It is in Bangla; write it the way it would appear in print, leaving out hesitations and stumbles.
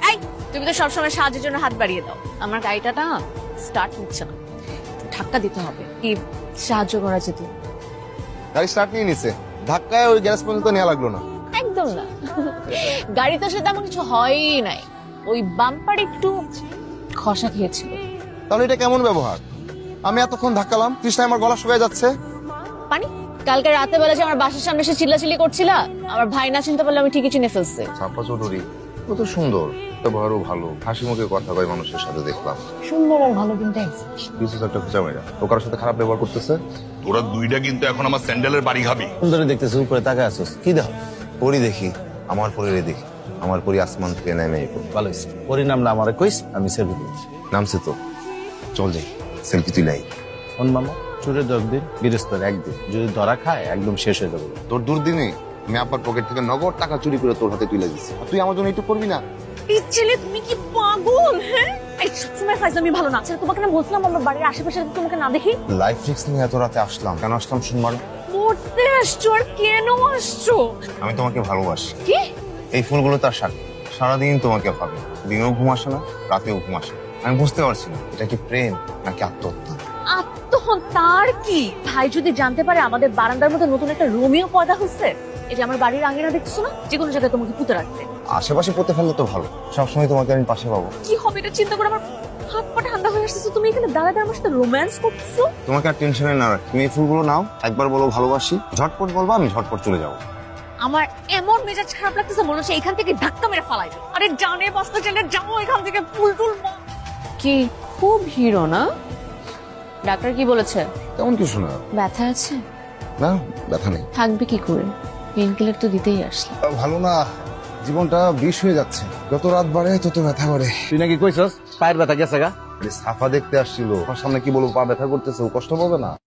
এই তুমি তো সবসময় সাহায্যের জন্য হাত বাড়িয়ে দাও। আমার গাড়িটা না স্টার্ট নিচ্ছে না, ধাক্কা দিতে হবে। কি সাহায্য করা যেত? গাড়ি স্টার্ট নিয়ে নিছে, ধাক্কায় ওই গ্যারেজ পর্যন্ত নেওয়া লাগলো না। একদম না, গাড়িতে সাথে তেমন কিছু হয়ই নাই, ওই বাম্পার একটু খসা খেয়েছিল। তাহলে এটা কেমন ব্যবহার? আমি এতক্ষণ ধাক্কালাম, তৃষ্ণায় আমার গলা শুকিয়ে যাচ্ছে। পানি কালকে রাতে বেলা যে আমার বাসার সামনে এসে চিল্লাচিল্লি করছিলা, আমার ভাই না চিনতে পারলে আমি ঠিকই চিনে ফেলছে। ছাপা চৌধুরী কত সুন্দর, ব্যবহারও ভালো, হাসি মুখে কথা কয় মানুষের সাথে দেখলাম। সুন্দর আর ভালো কিন্তু কিছু একটা খুঁজা মেয়েরা ও কারোর সাথে খারাপ ব্যবহার করতেছে। তোরা দুইটা কিন্তু এখন আমার স্যান্ডেলের বাড়ি খাবি। সুন্দরী দেখতেছিস, উপরে তাকায় আছিস কি দেখো? পরি দেখি, আমার পরিরে দেখি, আমার পরি আসমান থেকে নেমে ভালো হয়েছে। পরি নাম না আমারে কইস, আমি সেলফি দিই। নামছে তো, চল যাই সেলফি তুলাই। কোন মামা চুরে 10 দিন, বৃহস্পতি একদিন, যদি ধরা খায় একদম শেষ হয়ে যাবে। তোর দুর্দিনে আমি আব্বার পকেট থেকে নগদ টাকা চুরি করে তোর হাতে তুলে দিচ্ছি, তুই আমার জন্য একটু করবি না? ছেলে তুমি কি পাগল? হ্যাঁ, এই সবসময় ফাইজলামি ভালো না। আচ্ছা তোমাকে না বলছিলাম আমার বাড়ির আশেপাশে তোমাকে না দেখি। লাইফ রিস্ক নিয়ে এত রাতে আসলাম কেন? আসলাম শুনবার মরতে আসছো আর কেন আসছো? আমি তোমাকে ভালোবাসি। কি? এই ফুলগুলো তার সাথে সারাদিন তোমাকে ভাবে, দিনেও ঘুম আসে না, রাতেও ঘুম আসে না। আমি বুঝতে পারছি না এটা কি প্রেম নাকি আত্মহত্যা। আত্মহত্যার কি? ভাই যদি জানতে পারে আমাদের বারান্দার মধ্যে নতুন একটা রোমিও পয়দা হচ্ছে, এই যে আমার বাড়ির আঙিনা দেখছো না, যে কোনো জায়গায় তোমাকে পুঁতে রাখতে। আশেপাশে পড়তে ফেললে তো ভালো, সবসময় তোমাকে আমি পাশে পাবো। কি হবে এটা চিন্তা করে আমার হাত পা ঠান্ডা হয়ে আসছে। তুমি এখানে দাঁড়াতে আমার সাথে রোম্যান্স করছো। তোমাকে আর টেনশনে না রাখ, তুমি এই ফুলগুলো নাও, একবার বলো ভালোবাসি, ঝটপট বলবো, আমি ঝটপট চলে যাবো। আমার এমন মেজাজ খারাপ লাগতেছে, মনে হচ্ছে এখান থেকে ধাক্কা মেরে ফালাইবে। আরে জানে বাস্তা জানে যাও এখান থেকে, ফুল টুল। কি খুব হিরো না? ডাক্তার কি বলেছে? তেমন কিছু না। ব্যথা আছে? না, ব্যথা নেই। থাকবে কি করে, পেন কিলার তো দিতেই আসলে। ভালো না, জীবনটা বিষ হয়ে যাচ্ছে, যত রাত বাড়ে তত ব্যথা করে। তুই নাকি কইছস পায়ের ব্যথা গেছে গা? সাফা দেখতে আসছিল, আমার সামনে কি বলবো, পা ব্যথা করতেছে, ও কষ্ট পাবে না?